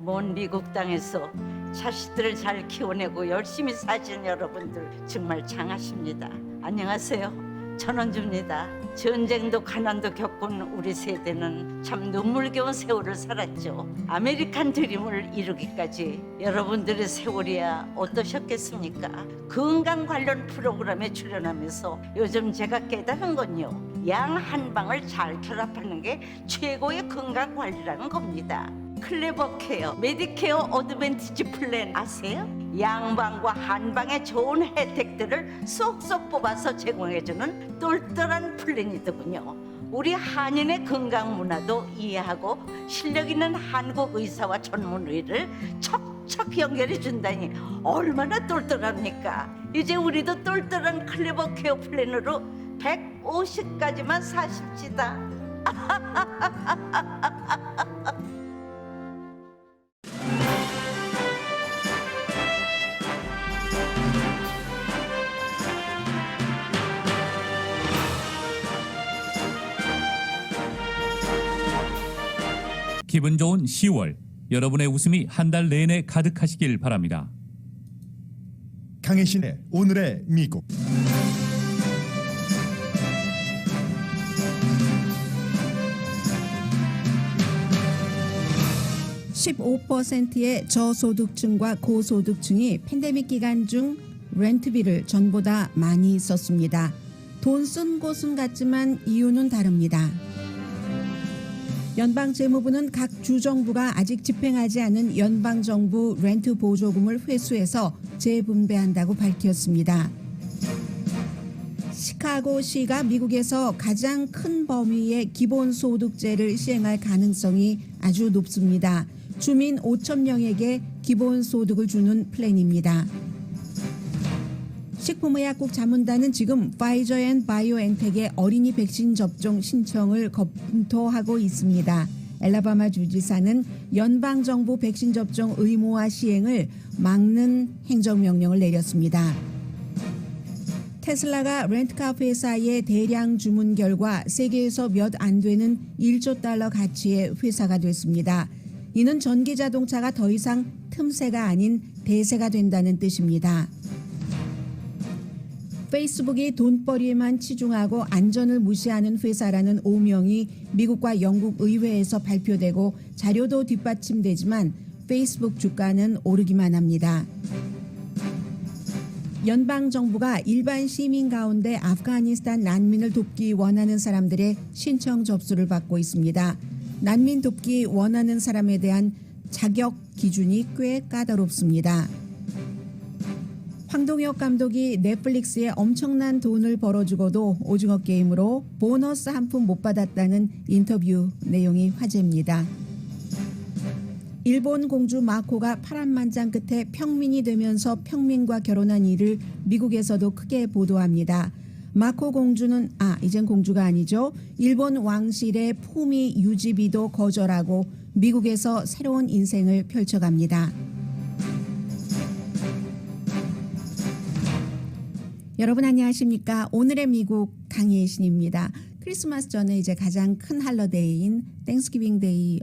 먼 미국 땅에서 자식들을 잘 키워내고 열심히 사신 여러분들 정말 장하십니다. 안녕하세요. 전원주입니다. 전쟁도 가난도 겪은 우리 세대는 참 눈물겨운 세월을 살았죠. 아메리칸 드림을 이루기까지 여러분들의 세월이야 어떠셨겠습니까? 건강 관련 프로그램에 출연하면서 요즘 제가 깨달은 건요, 양 한 방을 잘 결합하는 게 최고의 건강 관리라는 겁니다. 클레버 케어, 메디케어 어드밴티지 플랜 아세요? 양방과 한방의 좋은 혜택들을 쏙쏙 뽑아서 제공해주는 똘똘한 플랜이더군요. 우리 한인의 건강 문화도 이해하고 실력 있는 한국 의사와 전문의를 척척 연결해 준다니 얼마나 똘똘합니까? 이제 우리도 똘똘한 클레버 케어 플랜으로 150까지만 사십시다. 기분 좋은 10월, 여러분의 웃음이 한 달 내내 가득하시길 바랍니다. 강혜신의 오늘의 미국. (15%의) 저소득층과 고소득층이 팬데믹 기간 중 렌트비를 전보다 많이 썼습니다. 돈 쓴 곳은 같지만 이유는 다릅니다. 연방재무부는 각 주정부가 아직 집행하지 않은 연방정부 렌트 보조금을 회수해서 재분배한다고 밝혔습니다. 시카고시가 미국에서 가장 큰 범위의 기본소득제를 시행할 가능성이 아주 높습니다. 주민 5,000명에게 기본소득을 주는 플랜입니다. 식품의약국 자문단은 지금 파이저 앤 바이오엔텍의 어린이 백신 접종 신청을 검토하고 있습니다. 엘라바마 주지사는 연방정부 백신 접종 의무화 시행을 막는 행정명령을 내렸습니다. 테슬라가 렌트카 회사의 대량 주문 결과 세계에서 몇 안 되는 1조 달러 가치의 회사가 됐습니다. 이는 전기자동차가 더 이상 틈새가 아닌 대세가 된다는 뜻입니다. 페이스북이 돈벌이에만 치중하고 안전을 무시하는 회사라는 오명이 미국과 영국 의회에서 발표되고 자료도 뒷받침되지만 페이스북 주가는 오르기만 합니다. 연방정부가 일반 시민 가운데 아프가니스탄 난민을 돕기 원하는 사람들의 신청 접수를 받고 있습니다. 난민 돕기 원하는 사람에 대한 자격 기준이 꽤 까다롭습니다. 황동혁 감독이 넷플릭스에 엄청난 돈을 벌어주고도 오징어 게임으로 보너스 한 푼 못 받았다는 인터뷰 내용이 화제입니다. 일본 공주 마코가 파란만장 끝에 평민이 되면서 평민과 결혼한 일을 미국에서도 크게 보도합니다. 마코 공주는 이젠 공주가 아니죠. 일본 왕실의 품위 유지비도 거절하고 미국에서 새로운 인생을 펼쳐갑니다. 여러분 안녕하십니까? 오늘의 미국 강혜신입니다. 크리스마스 전에 이제 가장 큰 할러데이인 땡스기빙 데이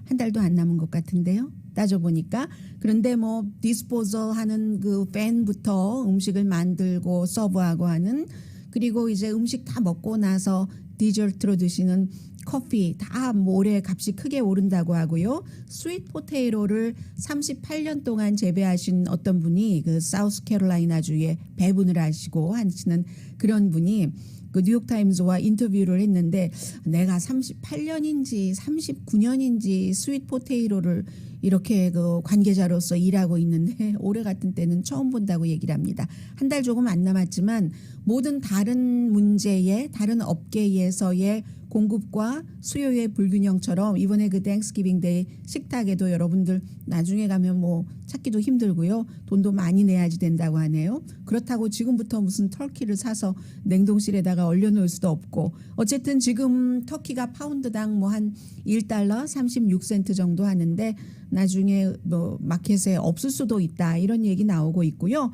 한 달도 안 남은 것 같은데요. 따져보니까. 그런데 뭐 디스포저 하는 그 팬부터 음식을 만들고 서브하고 하는, 그리고 이제 음식 다 먹고 나서 디저트로 드시는 커피 다 올해 값이 크게 오른다고 하고요. 스윗 포테이로를 38년 동안 재배하신 어떤 분이 그 사우스캐롤라이나주에 배분을 하시고 하시는 그런 분이 그 뉴욕타임즈와 인터뷰를 했는데, 내가 38년인지 39년인지 스윗 포테이로를 이렇게 그 관계자로서 일하고 있는데 올해 같은 때는 처음 본다고 얘기를 합니다. 한 달 조금 안 남았지만 모든 다른 문제에, 다른 업계에서의 공급과 수요의 불균형처럼 이번에 그 땡스기빙 데이 식탁에도 여러분들 나중에 가면 뭐 찾기도 힘들고요. 돈도 많이 내야지 된다고 하네요. 그렇다고 지금부터 무슨 터키를 사서 냉동실에다가 얼려놓을 수도 없고, 어쨌든 지금 터키가 파운드당 뭐 한 1달러 36센트 정도 하는데 나중에 뭐 마켓에 없을 수도 있다, 이런 얘기 나오고 있고요.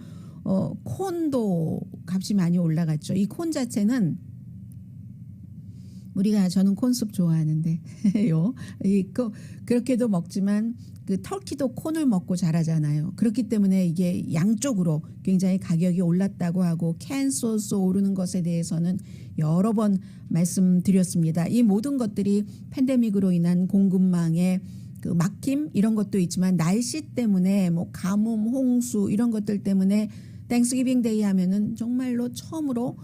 콘도 값이 많이 올라갔죠. 이 콘 자체는 저는 콘숲 좋아하는데 그렇게도 먹지만 그 터키도 콘을 먹고 자라잖아요. 그렇기 때문에 이게 양쪽으로 굉장히 가격이 올랐다고 하고 캔 소스 오르는 것에 대해서는 여러 번 말씀드렸습니다. 이 모든 것들이 팬데믹으로 인한 공급망의 그 막힘 이런 것도 있지만 날씨 때문에 뭐 가뭄, 홍수 이런 것들 때문에 땡스기빙 데이 하면은 정말로 처음으로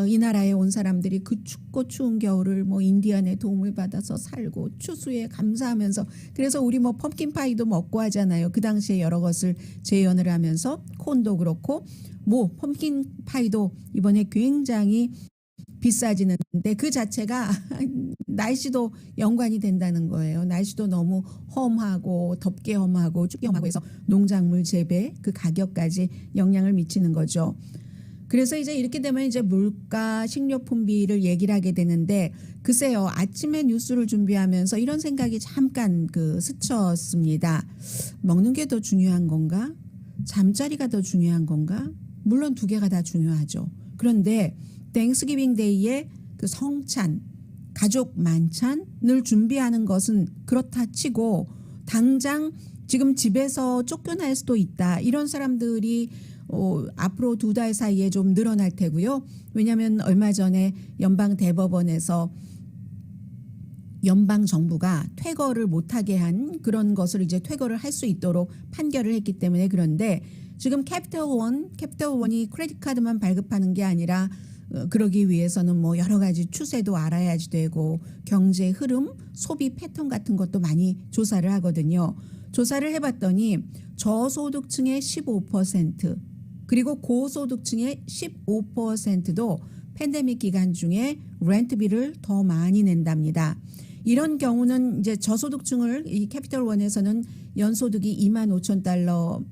이 나라에 온 사람들이 그 춥고 추운 겨울을 뭐 인디안의 도움을 받아서 살고 추수에 감사하면서 그래서 우리 뭐 펌킨 파이도 먹고 하잖아요. 그 당시에 여러 것을 재현을 하면서 콘도 그렇고 뭐 펌킨 파이도 이번에 굉장히 비싸지는데 그 자체가 날씨도 연관이 된다는 거예요. 날씨도 너무 험하고 덥게 험하고 춥게 험하고 해서 농작물 재배 그 가격까지 영향을 미치는 거죠. 그래서 이제 이렇게 되면 이제 물가, 식료품비를 얘기를 하게 되는데 글쎄요. 아침에 뉴스를 준비하면서 이런 생각이 잠깐 스쳤습니다. 먹는 게 더 중요한 건가? 잠자리가 더 중요한 건가? 물론 두 개가 다 중요하죠. 그런데 땡스기빙 데이에 그 성찬, 가족 만찬을 준비하는 것은 그렇다 치고 당장 지금 집에서 쫓겨날 수도 있다. 이런 사람들이 앞으로 2달 사이에 좀 늘어날 테고요. 왜냐하면 얼마 전에 연방 대법원에서 연방 정부가 퇴거를 못하게 한 그런 것을 이제 퇴거를 할 수 있도록 판결을 했기 때문에 그런데 지금 캐피털원이 크레딧 카드만 발급하는 게 아니라 그러기 위해서는 뭐 여러 가지 추세도 알아야지 되고 경제 흐름, 소비 패턴 같은 것도 많이 조사를 하거든요. 조사를 해봤더니 저소득층의 15% 그리고 고소득층의 15%도 팬데믹 기간 중에 렌트비를 더 많이 낸답니다. 이런 경우는 이제 저소득층을 이 캐피털원에서는 연소득이 25,000달러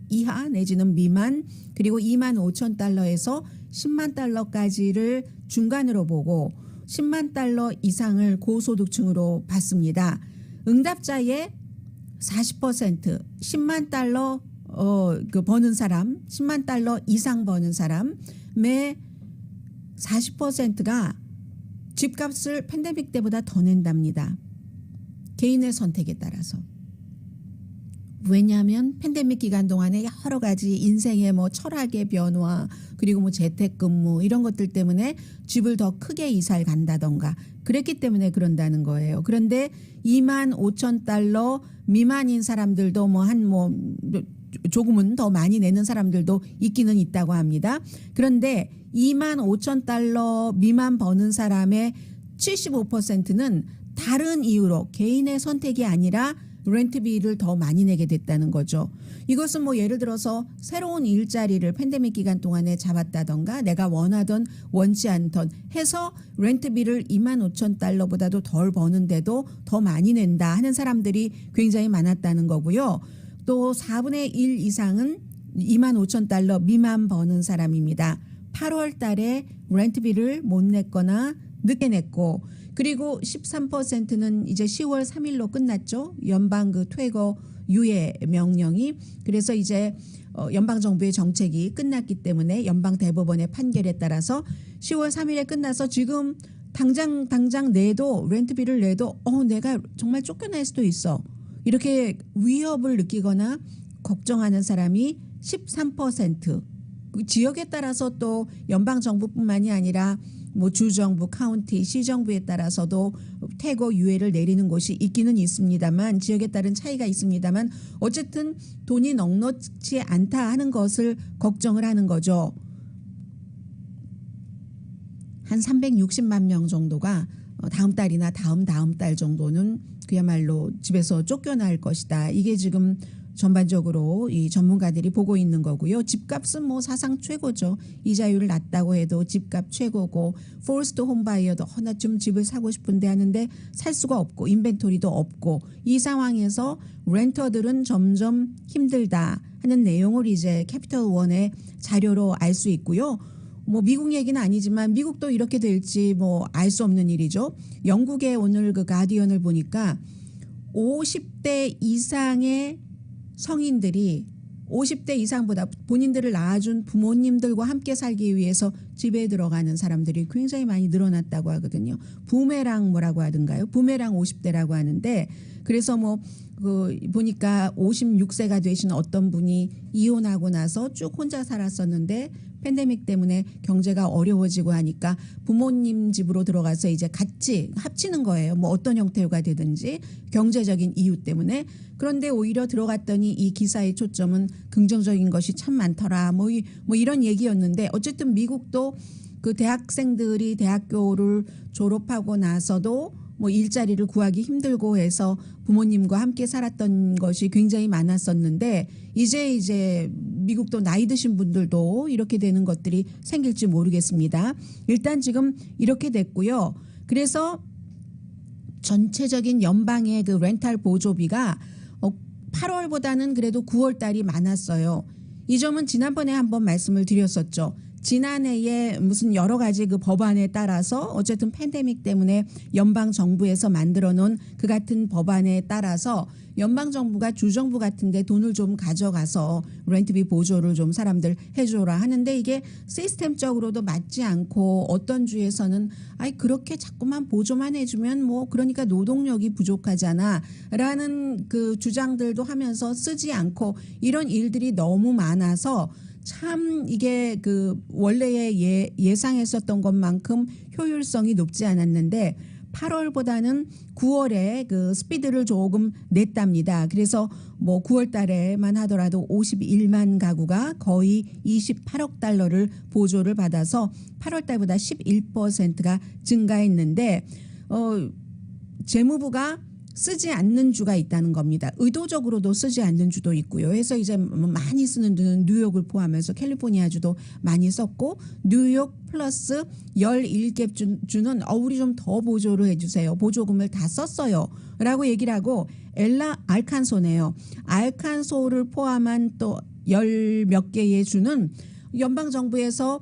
이하 내지는 미만 그리고 25,000달러에서 10만 달러까지를 중간으로 보고 10만 달러 이상을 고소득층으로 받습니다. 응답자의 40% 10만 달러 버는 사람 10만 달러 이상 버는 사람의 40%가 집값을 팬데믹 때보다 더 낸답니다. 개인의 선택에 따라서. 왜냐하면 팬데믹 기간 동안에 여러 가지 인생의 뭐 철학의 변화 그리고 뭐 재택근무 이런 것들 때문에 집을 더 크게 이사를 간다던가 그랬기 때문에 그런다는 거예요. 그런데 25,000달러 미만인 사람들도 조금은 더 많이 내는 사람들도 있기는 있다고 합니다. 그런데 25,000달러 미만 버는 사람의 75%는 다른 이유로 개인의 선택이 아니라 렌트비를 더 많이 내게 됐다는 거죠. 이것은 뭐 예를 들어서 새로운 일자리를 팬데믹 기간 동안에 잡았다던가 내가 원하던 원치 않던 해서 렌트비를 25,000달러보다도 덜 버는데도 더 많이 낸다 하는 사람들이 굉장히 많았다는 거고요. 또 4분의 1 이상은 25,000달러 미만 버는 사람입니다. 8월 달에 렌트비를 못 냈거나 늦게 냈고 그리고 13%는 이제 10월 3일로 끝났죠. 연방 그 퇴거 유예 명령이. 그래서 이제 연방 정부의 정책이 끝났기 때문에 연방 대법원의 판결에 따라서 10월 3일에 끝나서 지금 당장 내도 렌트비를 내도 내가 정말 쫓겨날 수도 있어. 이렇게 위협을 느끼거나 걱정하는 사람이 13%. 지역에 따라서 또 연방 정부뿐만이 아니라 뭐 주정부, 카운티, 시정부에 따라서도 퇴거 유예를 내리는 곳이 있기는 있습니다만 지역에 따른 차이가 있습니다만 어쨌든 돈이 넉넉지 않다 하는 것을 걱정을 하는 거죠. 한 360만 명 정도가 다음 달이나 다음 달 정도는 그야말로 집에서 쫓겨날 것이다. 이게 지금 전반적으로 이 전문가들이 보고 있는 거고요. 집값은 뭐 사상 최고죠. 이자율을 낮다고 해도 집값 최고고 포스트 홈바이어도 나 좀 집을 사고 싶은데 하는데 살 수가 없고 인벤토리도 없고 이 상황에서 렌터들은 점점 힘들다 하는 내용을 이제 캐피털원의 자료로 알 수 있고요. 뭐 미국 얘기는 아니지만 미국도 이렇게 될지 뭐 알 수 없는 일이죠. 영국의 오늘 그 가디언을 보니까 50대 이상의 성인들이 50대 이상보다 본인들을 낳아준 부모님들과 함께 살기 위해서 집에 들어가는 사람들이 굉장히 많이 늘어났다고 하거든요. 부메랑 뭐라고 하던가요? 부메랑 50대라고 하는데 그래서 뭐 보니까 56세가 되신 어떤 분이 이혼하고 나서 쭉 혼자 살았었는데 팬데믹 때문에 경제가 어려워지고 하니까 부모님 집으로 들어가서 이제 같이 합치는 거예요. 뭐 어떤 형태가 되든지 경제적인 이유 때문에. 그런데 오히려 들어갔더니 이 기사의 초점은 긍정적인 것이 참 많더라. 뭐 이런 얘기였는데 어쨌든 미국도 그 대학생들이 대학교를 졸업하고 나서도 뭐 일자리를 구하기 힘들고 해서 부모님과 함께 살았던 것이 굉장히 많았었는데 이제 미국도 나이 드신 분들도 이렇게 되는 것들이 생길지 모르겠습니다. 일단 지금 이렇게 됐고요. 그래서 전체적인 연방의 그 렌탈 보조비가 8월보다는 그래도 9월 달이 많았어요. 이 점은 지난번에 한번 말씀을 드렸었죠. 지난해에 무슨 여러 가지 그 법안에 따라서 어쨌든 팬데믹 때문에 연방 정부에서 만들어 놓은 그 같은 법안에 따라서 연방 정부가 주정부 같은데 돈을 좀 가져가서 렌트비 보조를 좀 사람들 해줘라 하는데 이게 시스템적으로도 맞지 않고 어떤 주에서는 아이 그렇게 자꾸만 보조만 해주면 뭐 그러니까 노동력이 부족하잖아라는 그 주장들도 하면서 쓰지 않고 이런 일들이 너무 많아서 참 이게 그 원래의 예상했었던 것만큼 효율성이 높지 않았는데 8월보다는 9월에 그 스피드를 조금 냈답니다. 그래서 뭐 9월 달에만 하더라도 51만 가구가 거의 28억 달러를 보조를 받아서 8월 달보다 11%가 증가했는데 재무부가 쓰지 않는 주가 있다는 겁니다. 의도적으로도 쓰지 않는 주도 있고요. 그래서 이제 많이 쓰는 주는 뉴욕을 포함해서 캘리포니아 주도 많이 썼고 뉴욕 플러스 11개 주는 우리 좀 더 보조를 해주세요. 보조금을 다 썼어요. 라고 얘기를 하고 알칸소네요. 알칸소를 포함한 또 10몇 개의 주는 연방정부에서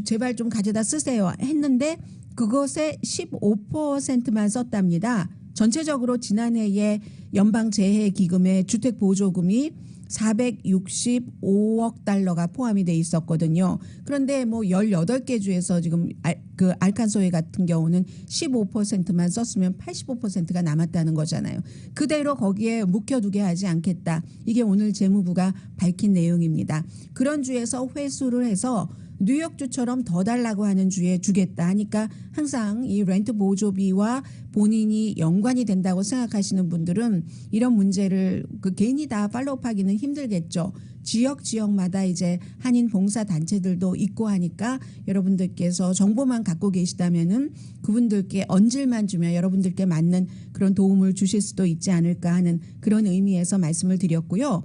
제발 좀 가져다 쓰세요 했는데 그것의 15%만 썼답니다. 전체적으로 지난해에 연방재해기금의 주택보조금이 465억 달러가 포함이 돼 있었거든요. 그런데 뭐 18개 주에서 지금 그 알칸소에 같은 경우는 15%만 썼으면 85%가 남았다는 거잖아요. 그대로 거기에 묵혀두게 하지 않겠다. 이게 오늘 재무부가 밝힌 내용입니다. 그런 주에서 회수를 해서 뉴욕주처럼 더 달라고 하는 주에 주겠다 하니까 항상 이 렌트 보조비와 본인이 연관이 된다고 생각하시는 분들은 이런 문제를 괜히 다 팔로우하기는 힘들겠죠. 지역마다 이제 한인 봉사 단체들도 있고 하니까 여러분들께서 정보만 갖고 계시다면은 그분들께 언질만 주면 여러분들께 맞는 그런 도움을 주실 수도 있지 않을까 하는 그런 의미에서 말씀을 드렸고요.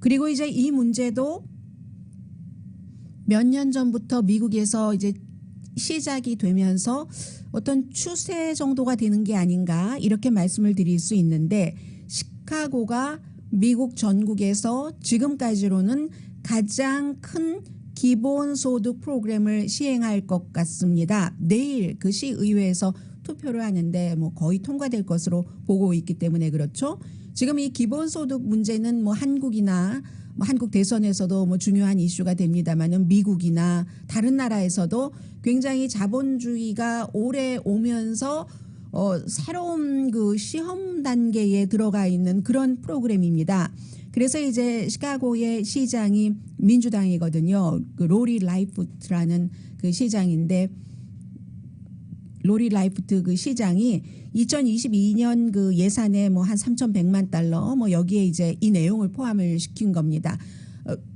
그리고 이제 이 문제도 몇 년 전부터 미국에서 이제 시작이 되면서 어떤 추세 정도가 되는 게 아닌가 이렇게 말씀을 드릴 수 있는데 시카고가 미국 전국에서 지금까지로는 가장 큰 기본소득 프로그램을 시행할 것 같습니다. 내일 그 시의회에서 투표를 하는데 뭐 거의 통과될 것으로 보고 있기 때문에 그렇죠. 지금 이 기본소득 문제는 뭐 한국이나 한국 대선에서도 뭐 중요한 이슈가 됩니다만은 미국이나 다른 나라에서도 굉장히 자본주의가 오래 오면서 새로운 그 시험 단계에 들어가 있는 그런 프로그램입니다. 그래서 이제 시카고의 시장이 민주당이거든요. 그 로리 라이프트라는 그 시장인데 로리 라이프트 그 시장이 2022년 그 예산에 뭐 한 3,100만 달러 뭐 여기에 이제 이 내용을 포함을 시킨 겁니다.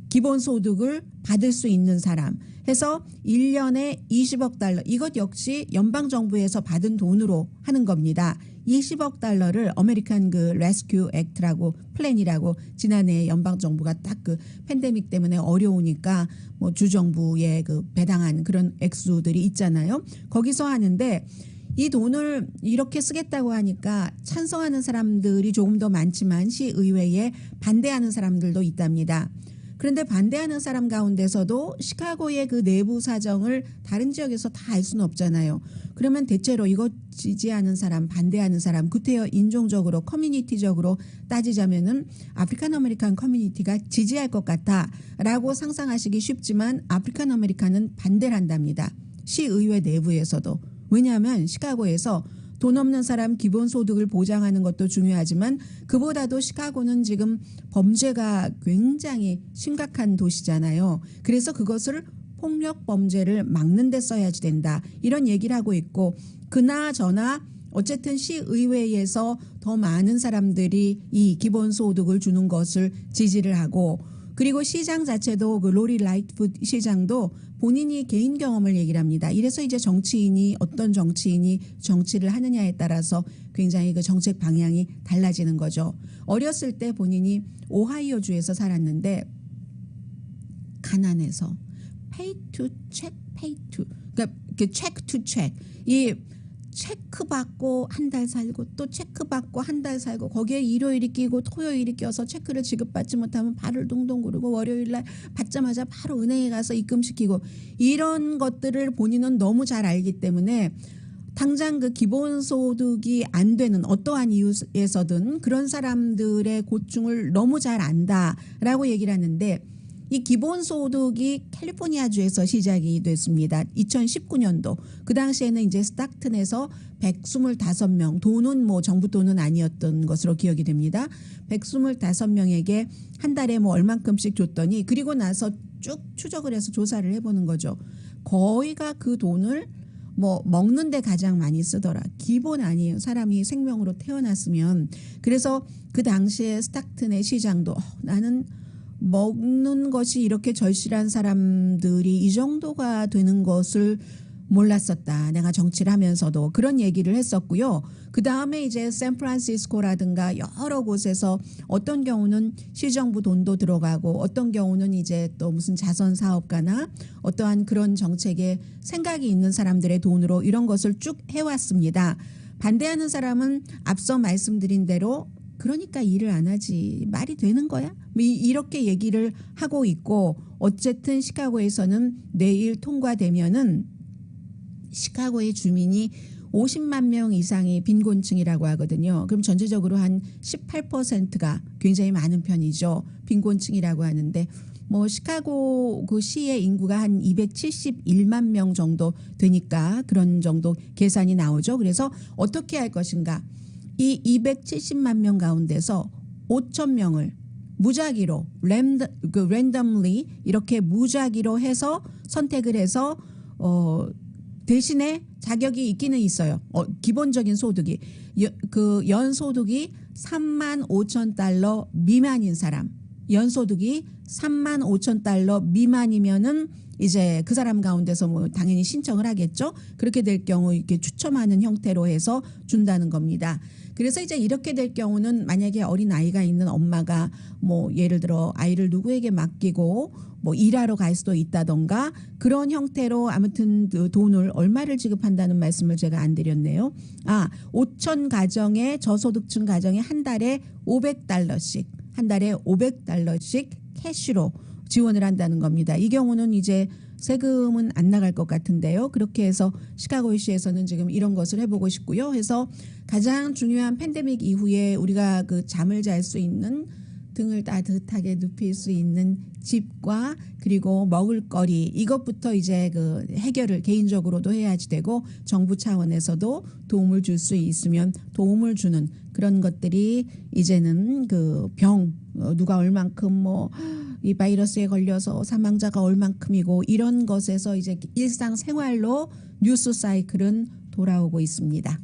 기본소득을 받을 수 있는 사람 해서 1년에 20억 달러 이것 역시 연방정부에서 받은 돈으로 하는 겁니다. 20억 달러를 아메리칸 그 레스큐 액트라고 플랜이라고 지난해 연방정부가 딱 그 팬데믹 때문에 어려우니까 뭐 주정부에 그 배당한 그런 액수들이 있잖아요. 거기서 하는데 이 돈을 이렇게 쓰겠다고 하니까 찬성하는 사람들이 조금 더 많지만 시의회에 반대하는 사람들도 있답니다. 그런데 반대하는 사람 가운데서도 시카고의 그 내부 사정을 다른 지역에서 다 알 수는 없잖아요. 그러면 대체로 이거 지지하는 사람, 반대하는 사람, 구태여 인종적으로 커뮤니티적으로 따지자면은 아프리칸 아메리칸 커뮤니티가 지지할 것 같다라고 상상하시기 쉽지만 아프리칸 아메리칸은 반대를 한답니다. 시의회 내부에서도. 왜냐하면 시카고에서 돈 없는 사람 기본소득을 보장하는 것도 중요하지만 그보다도 시카고는 지금 범죄가 굉장히 심각한 도시잖아요. 그래서 그것을 폭력 범죄를 막는 데 써야지 된다. 이런 얘기를 하고 있고 그나저나 어쨌든 시의회에서 더 많은 사람들이 이 기본소득을 주는 것을 지지를 하고 그리고 시장 자체도 그 로리 라이트풋 시장도 본인이 개인 경험을 얘기를 합니다. 이래서 이제 정치인이 어떤 정치인이 정치를 하느냐에 따라서 굉장히 그 정책 방향이 달라지는 거죠. 어렸을 때 본인이 오하이오주에서 살았는데 가난해서 pay to check, pay to 그러니까 check to check 이 체크 받고 한 달 살고 또 체크 받고 한 달 살고 거기에 일요일이 끼고 토요일이 껴서 체크를 지급받지 못하면 발을 동동 구르고 월요일 날 받자마자 바로 은행에 가서 입금시키고 이런 것들을 본인은 너무 잘 알기 때문에 당장 그 기본소득이 안 되는 어떠한 이유에서든 그런 사람들의 고충을 너무 잘 안다라고 얘기를 하는데 이 기본소득이 캘리포니아주에서 시작이 됐습니다. 2019년도. 그 당시에는 이제 스타크튼에서 125명, 돈은 뭐 정부 돈은 아니었던 것으로 기억이 됩니다. 125명에게 한 달에 뭐 얼만큼씩 줬더니 그리고 나서 쭉 추적을 해서 조사를 해보는 거죠. 거의가 그 돈을 뭐 먹는 데 가장 많이 쓰더라. 기본 아니에요. 사람이 생명으로 태어났으면. 그래서 그 당시에 스타크튼의 시장도 나는 먹는 것이 이렇게 절실한 사람들이 이 정도가 되는 것을 몰랐었다. 내가 정치를 하면서도 그런 얘기를 했었고요. 그 다음에 이제 샌프란시스코라든가 여러 곳에서 어떤 경우는 시정부 돈도 들어가고 어떤 경우는 이제 또 무슨 자선 사업가나 어떠한 그런 정책에 생각이 있는 사람들의 돈으로 이런 것을 쭉 해왔습니다. 반대하는 사람은 앞서 말씀드린 대로 그러니까 일을 안 하지 말이 되는 거야? 이렇게 얘기를 하고 있고 어쨌든 시카고에서는 내일 통과되면은 시카고의 주민이 50만 명 이상이 빈곤층이라고 하거든요. 그럼 전체적으로 한 18%가 굉장히 많은 편이죠. 빈곤층이라고 하는데 뭐 시카고 그 시의 인구가 한 271만 명 정도 되니까 그런 정도 계산이 나오죠. 그래서 어떻게 할 것인가? 이 270만 명 가운데서 5천 명을 무작위로 랜덤리 이렇게 무작위로 해서 선택을 해서 대신에 자격이 있기는 있어요. 기본적인 소득이 그 연소득이 3만 5천 달러 미만인 사람 연소득이 3만 5천 달러 미만이면은 이제 그 사람 가운데서 뭐 당연히 신청을 하겠죠. 그렇게 될 경우 이렇게 추첨하는 형태로 해서 준다는 겁니다. 그래서 이제 이렇게 될 경우는 만약에 어린 아이가 있는 엄마가 뭐 예를 들어 아이를 누구에게 맡기고 뭐 일하러 갈 수도 있다던가 그런 형태로 아무튼 그 돈을 얼마를 지급한다는 말씀을 제가 안 드렸네요. 5천 가정의 저소득층 가정에 한 달에 500달러씩 한 달에 500달러씩 캐시로 지원을 한다는 겁니다. 이 경우는 이제 세금은 안 나갈 것 같은데요. 그렇게 해서 시카고시에서는 지금 이런 것을 해보고 싶고요. 해서 가장 중요한 팬데믹 이후에 우리가 그 잠을 잘 수 있는 등을 따뜻하게 눕힐 수 있는 집과 그리고 먹을거리 이것부터 이제 그 해결을 개인적으로도 해야지 되고 정부 차원에서도 도움을 줄 수 있으면 도움을 주는 그런 것들이 이제는 그 병 누가 얼만큼 뭐 이 바이러스에 걸려서 사망자가 얼만큼이고 이런 것에서 이제 일상생활로 뉴스 사이클은 돌아오고 있습니다.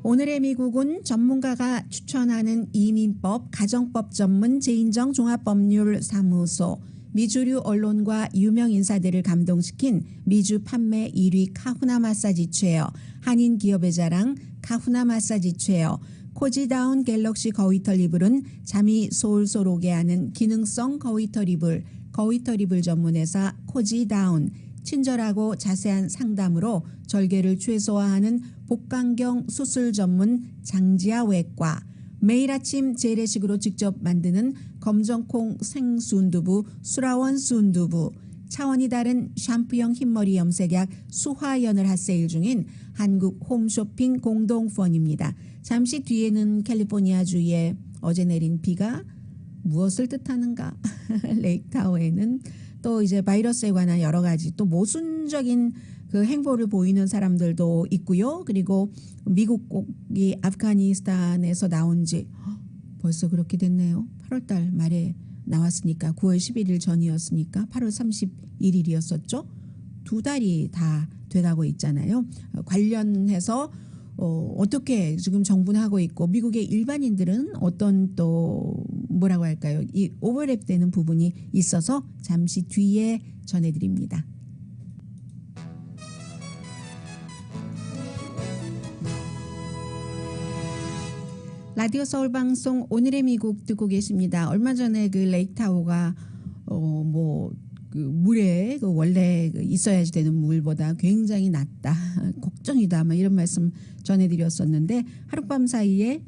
오늘의 미국은 전문가가 추천하는 이민법, 가정법 전문 제인정 종합법률사무소, 미주류 언론과 유명 인사들을 감동시킨 미주 판매 1위 카후나 마사지 체어, 한인 기업의 자랑 카후나 마사지 체어, 코지다운 갤럭시 거위털 이불은 잠이 솔솔 오게 하는 기능성 거위털 이불 전문회사 코지다운, 친절하고 자세한 상담으로 절개를 최소화하는 복강경 수술 전문 장지아 외과, 매일 아침 재래식으로 직접 만드는 검정콩 생순두부 수라원 순두부, 차원이 다른 샴푸형 흰머리 염색약 수화연을 핫세일 중인 한국 홈쇼핑 공동펀입니다. 잠시 뒤에는 캘리포니아주에 어제 내린 비가 무엇을 뜻하는가? 레이크타워에는 또 이제 바이러스에 관한 여러 가지 또 모순적인 그 행보를 보이는 사람들도 있고요. 그리고 미국 곡이 아프가니스탄에서 나온 지 벌써 그렇게 됐네요. 8월 달 말에 나왔으니까 9월 11일 전이었으니까 8월 31일이었었죠. 2달이 다 돼가고 있잖아요. 관련해서 어떻게 지금 정부는 하고 있고 미국의 일반인들은 어떤 또 뭐라고 할까요? 이 오버랩되는 부분이 있어서 잠시 뒤에 전해드립니다. 라디오 서울 방송 오늘의 미국 듣고 계십니다. 얼마 전에 그 레이크타워가 그 물에 그 원래 있어야지 되는 물보다 굉장히 낮다, 걱정이다, 막 이런 말씀 전해드렸었는데 하룻밤 사이에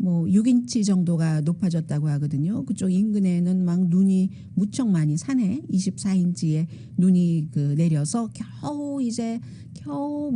6인치 정도가 높아졌다고 하거든요. 그쪽 인근에는 막 눈이 무척 많이 산에 24인치의 눈이 내려서 겨우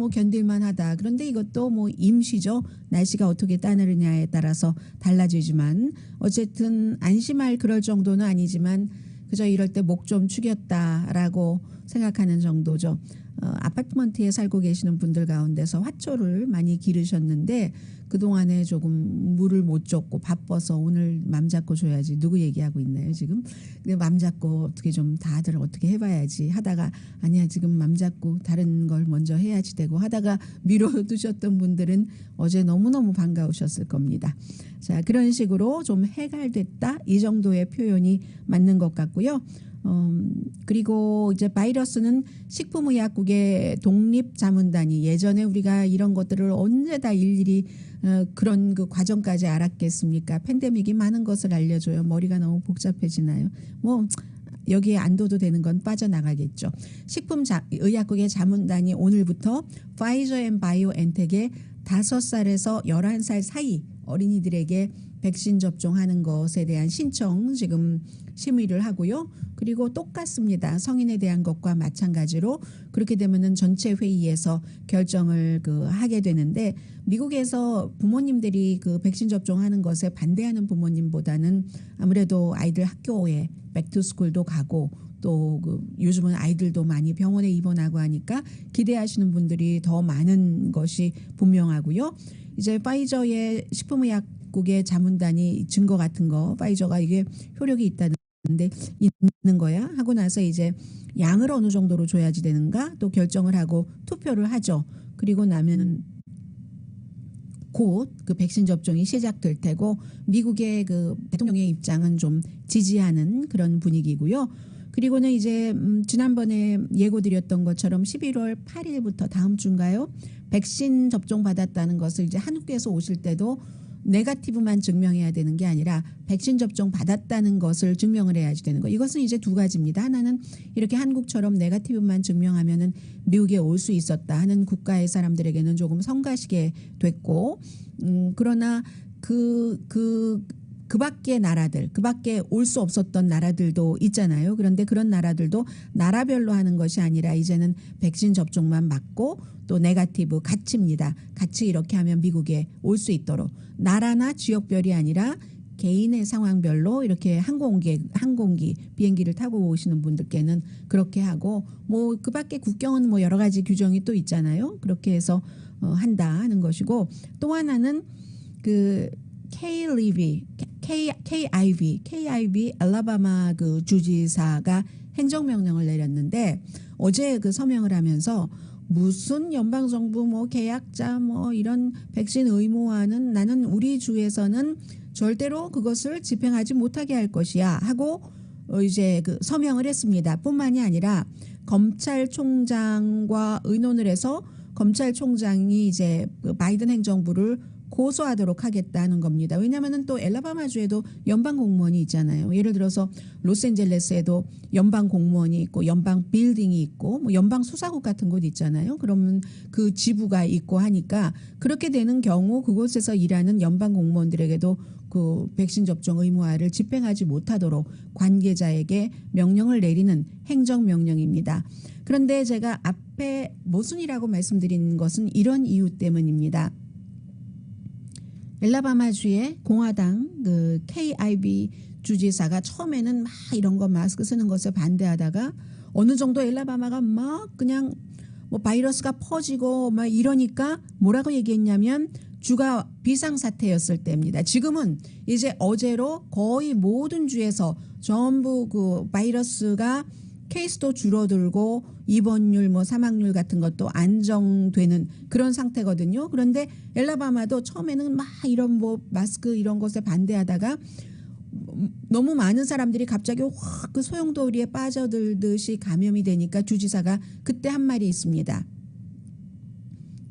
견딜만 하다. 그런데 이것도 임시죠. 날씨가 어떻게 따르느냐에 따라서 달라지지만 어쨌든 안심할 그럴 정도는 아니지만 그저 이럴 때 목 좀 축였다라고 생각하는 정도죠. 아파트먼트에 살고 계시는 분들 가운데서 화초를 많이 기르셨는데 그동안에 조금 물을 못 줬고 바빠서 오늘 맘 잡고 줘야지. 누구 얘기하고 있나요 지금? 근데 맘 잡고 어떻게 좀 다들 어떻게 해봐야지 하다가 아니야 지금 맘 잡고 다른 걸 먼저 해야지 되고 하다가 미뤄두셨던 분들은 어제 너무너무 반가우셨을 겁니다. 자, 그런 식으로 좀 해갈됐다 이 정도의 표현이 맞는 것 같고요. 그리고 이제 바이러스는 식품의약국의 독립자문단이 예전에 우리가 이런 것들을 언제 다 일일이 그런 그 과정까지 알았겠습니까? 팬데믹이 많은 것을 알려줘요. 머리가 너무 복잡해지나요? 여기에 안 둬도 되는 건 빠져나가겠죠. 식품의약국의 자문단이 오늘부터 파이저 앤 바이오엔텍의 5살에서 11살 사이 어린이들에게 백신 접종하는 것에 대한 신청 지금 심의를 하고요. 그리고 똑같습니다. 성인에 대한 것과 마찬가지로 그렇게 되면은 전체 회의에서 결정을 하게 되는데 미국에서 부모님들이 백신 접종하는 것에 반대하는 부모님보다는 아무래도 아이들 학교에 백투스쿨도 가고 또 요즘은 아이들도 많이 병원에 입원하고 하니까 기대하시는 분들이 더 많은 것이 분명하고요. 이제 파이저의 식품의약국의 자문단이 증거 같은 거 파이저가 이게 효력이 있다는데 있는 거야 하고 나서 이제 양을 어느 정도로 줘야지 되는가 또 결정을 하고 투표를 하죠. 그리고 나면 곧 백신 접종이 시작될 테고 미국의 대통령의 입장은 좀 지지하는 그런 분위기고요. 그리고는 이제 지난번에 예고드렸던 것처럼 11월 8일부터 다음 주인가요? 백신 접종 받았다는 것을 이제 한국에서 오실 때도 네거티브만 증명해야 되는 게 아니라 백신 접종 받았다는 것을 증명을 해야지 되는 거. 이것은 이제 두 가지입니다. 하나는 이렇게 한국처럼 네거티브만 증명하면은 미국에 올 수 있었다 하는 국가의 사람들에게는 조금 성가시게 됐고, 그러나 그 밖의 나라들, 그 밖에 올 수 없었던 나라들도 있잖아요. 그런데 그런 나라들도 나라별로 하는 것이 아니라 이제는 백신 접종만 맞고 또 네거티브 같이입니다. 같이 이렇게 하면 미국에 올 수 있도록 나라나 지역별이 아니라 개인의 상황별로 이렇게 항공기 비행기를 타고 오시는 분들께는 그렇게 하고 그 밖에 국경은 여러 가지 규정이 또 있잖아요. 그렇게 해서 한다 하는 것이고 또 하나는 KIV 알라바마 주지사가 행정명령을 내렸는데 어제 서명을 하면서 무슨 연방정부 계약자 이런 백신 의무화는 나는 우리 주에서는 절대로 그것을 집행하지 못하게 할 것이야 하고 이제 서명을 했습니다. 뿐만이 아니라 검찰총장과 의논을 해서 검찰총장이 이제 바이든 행정부를 고소하도록 하겠다는 겁니다. 왜냐하면 또 엘라바마주에도 연방 공무원이 있잖아요. 예를 들어서 로스앤젤레스에도 연방 공무원이 있고 연방 빌딩이 있고 뭐 연방 수사국 같은 곳 있잖아요. 그러면 그 지부가 있고 하니까 그렇게 되는 경우 그곳에서 일하는 연방 공무원들에게도 그 백신 접종 의무화를 집행하지 못하도록 관계자에게 명령을 내리는 행정명령입니다. 그런데 제가 앞에 모순이라고 말씀드린 것은 이런 이유 때문입니다. 엘라바마주의 공화당 그 KIB 주지사가 처음에는 막 이런 거 마스크 쓰는 것에 반대하다가 어느 정도 엘라바마가 막 그냥 뭐 바이러스가 퍼지고 막 이러니까 뭐라고 얘기했냐면 주가 비상사태였을 때입니다. 지금은 이제 어제로 거의 모든 주에서 전부 그 바이러스가 케이스도 줄어들고 입원율 뭐 사망률 같은 것도 안정되는 그런 상태거든요. 그런데 엘라바마도 처음에는 막 이런 뭐 마스크 이런 것에 반대하다가 너무 많은 사람들이 갑자기 확 그 소용돌이에 빠져들듯이 감염이 되니까 주지사가 그때 한 말이 있습니다.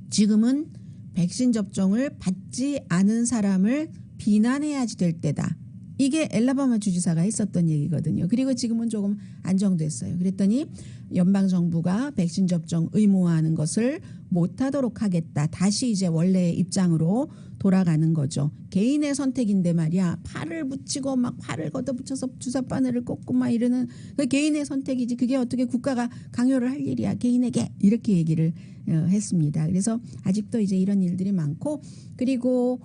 지금은 백신 접종을 받지 않은 사람을 비난해야지 될 때다. 이게 엘라바마 주지사가 했었던 얘기거든요. 그리고 지금은 조금 안정됐어요. 그랬더니 연방정부가 백신 접종 의무화하는 것을 못하도록 하겠다. 다시 이제 원래의 입장으로 돌아가는 거죠. 개인의 선택인데 말이야. 팔을 붙이고 막 팔을 걷어붙여서 주사바늘을 꽂고 막 이러는 그 개인의 선택이지 그게 어떻게 국가가 강요를 할 일이야. 개인에게 이렇게 얘기를 했습니다. 그래서 아직도 이제 이런 일들이 많고 그리고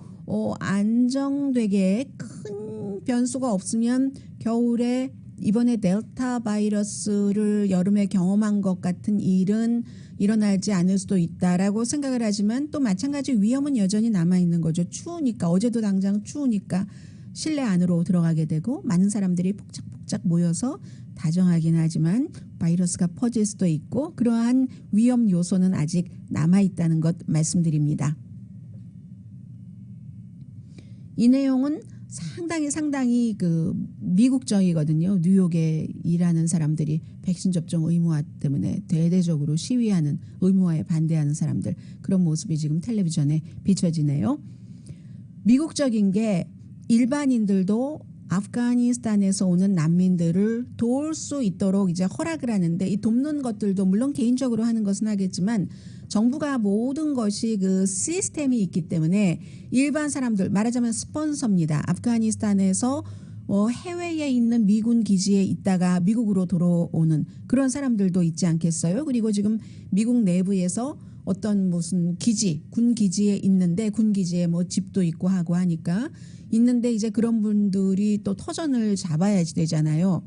안정되게 큰 변수가 없으면 겨울에 이번에 델타 바이러스를 여름에 경험한 것 같은 일은 일어나지 않을 수도 있다라고 생각을 하지만 또 마찬가지 위험은 여전히 남아있는 거죠. 추우니까 어제도 당장 추우니까 실내 안으로 들어가게 되고 많은 사람들이 폭작폭작 모여서 다정하긴 하지만 바이러스가 퍼질 수도 있고 그러한 위험 요소는 아직 남아있다는 것 말씀드립니다. 이 내용은 상당히 그 미국적이거든요. 뉴욕에 일하는 사람들이 백신 접종 의무화 때문에 대대적으로 시위하는 의무화에 반대하는 사람들 그런 모습이 지금 텔레비전에 비춰지네요. 미국적인 게 일반인들도 아프가니스탄에서 오는 난민들을 도울 수 있도록 이제 허락을 하는데 이 돕는 것들도 물론 개인적으로 하는 것은 하겠지만 정부가 모든 것이 그 시스템이 있기 때문에 일반 사람들 말하자면 스폰서입니다. 아프가니스탄에서 해외에 있는 미군 기지에 있다가 미국으로 돌아오는 그런 사람들도 있지 않겠어요? 그리고 지금 미국 내부에서 어떤 무슨 기지, 군 기지에 있는데 군 기지에 뭐 집도 있고 하고 하니까 있는데 이제 그런 분들이 또 터전을 잡아야지 되잖아요.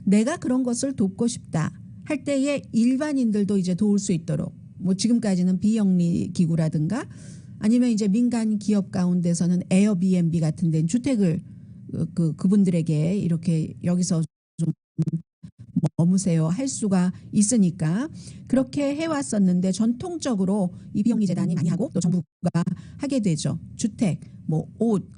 내가 그런 것을 돕고 싶다 할 때에 일반인들도 이제 도울 수 있도록 뭐 지금까지는 비영리 기구라든가 아니면 이제 민간 기업 가운데서는 에어비앤비 같은 데는 주택을 그분들에게 이렇게 여기서 좀 머무세요 할 수가 있으니까 그렇게 해왔었는데 전통적으로 이 비영리 재단이 많이 하고 또 정부가 하게 되죠. 주택, 뭐 옷,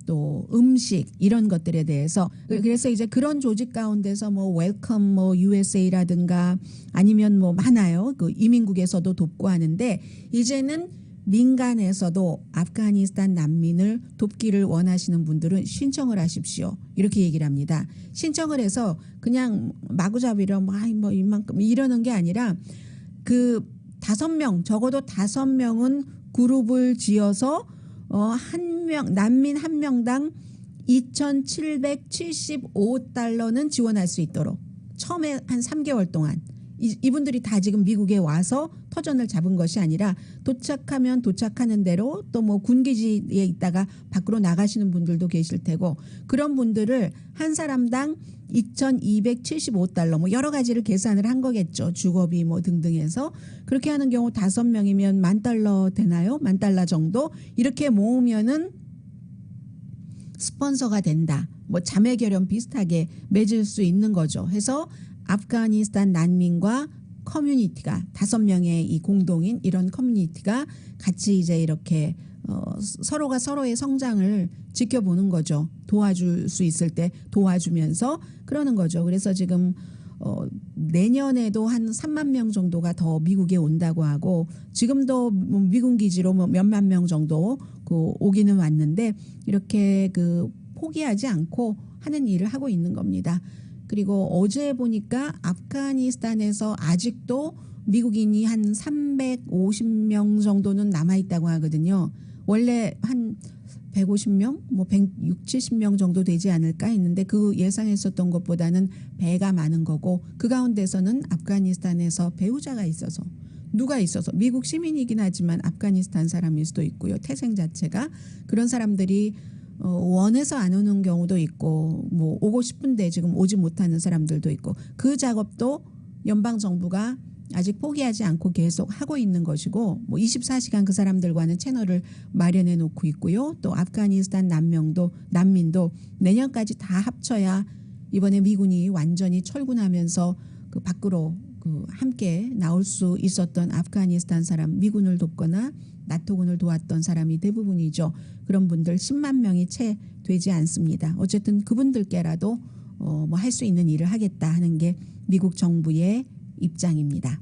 또 음식 이런 것들에 대해서 그래서 이제 그런 조직 가운데서 뭐 웰컴 뭐 USA라든가 아니면 뭐 많아요. 그 이민국에서도 돕고 하는데 이제는 민간에서도 아프가니스탄 난민을 돕기를 원하시는 분들은 신청을 하십시오. 이렇게 얘기를 합니다. 신청을 해서 그냥 마구잡이로 뭐 이만큼 이러는 게 아니라 그 5명 적어도 5명은 그룹을 지어서 한 명 난민 한 명당 2,775달러는 지원할 수 있도록 처음에 한 3개월 동안 이분들이 다 지금 미국에 와서 터전을 잡은 것이 아니라 도착하면 도착하는 대로 또 뭐 군기지에 있다가 밖으로 나가시는 분들도 계실 테고 그런 분들을 한 사람당 2,275달러 뭐 여러 가지를 계산을 한 거겠죠. 주거비 뭐 등등해서 그렇게 하는 경우 5명이면 $10,000 되나요? $10,000 정도 이렇게 모으면은 스폰서가 된다. 뭐 자매 결연 비슷하게 맺을 수 있는 거죠. 해서 아프가니스탄 난민과 커뮤니티가 5명의 이 공동인 이런 커뮤니티가 같이 이제 이렇게 서로가 서로의 성장을 지켜보는 거죠. 도와줄 수 있을 때 도와주면서 그러는 거죠. 그래서 지금 내년에도 한 3만 명 정도가 더 미국에 온다고 하고 지금도 뭐 미군 기지로 뭐 몇만 명 정도 그 오기는 왔는데 이렇게 그 포기하지 않고 하는 일을 하고 있는 겁니다. 그리고 어제 보니까 아프가니스탄에서 아직도 미국인이 한 350명 정도는 남아 있다고 하거든요. 원래 한 150명, 뭐 160, 70명 정도 되지 않을까 했는데 그 예상했었던 것보다는 배가 많은 거고 그 가운데서는 아프가니스탄에서 배우자가 있어서 누가 있어서 미국 시민이긴 하지만 아프가니스탄 사람일 수도 있고요. 태생 자체가 그런 사람들이 원해서 안 오는 경우도 있고 뭐 오고 싶은데 지금 오지 못하는 사람들도 있고 그 작업도 연방 정부가 아직 포기하지 않고 계속 하고 있는 것이고 뭐 24시간 그 사람들과는 채널을 마련해 놓고 있고요. 또 아프가니스탄 난민도 내년까지 다 합쳐야 이번에 미군이 완전히 철군하면서 그 밖으로 그 함께 나올 수 있었던 아프가니스탄 사람 미군을 돕거나 나토군을 도왔던 사람이 대부분이죠. 그런 분들 10만 명이 채 되지 않습니다. 어쨌든 그분들께라도 뭐 할 수 있는 일을 하겠다 하는 게 미국 정부의 입장입니다.